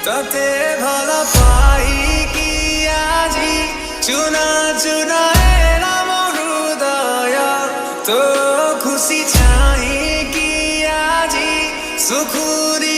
তাতে ভালো পাই কি আজি চুনা চুনা এলাম হৃদয় তো খুশি চাই কি আজি সুখুরি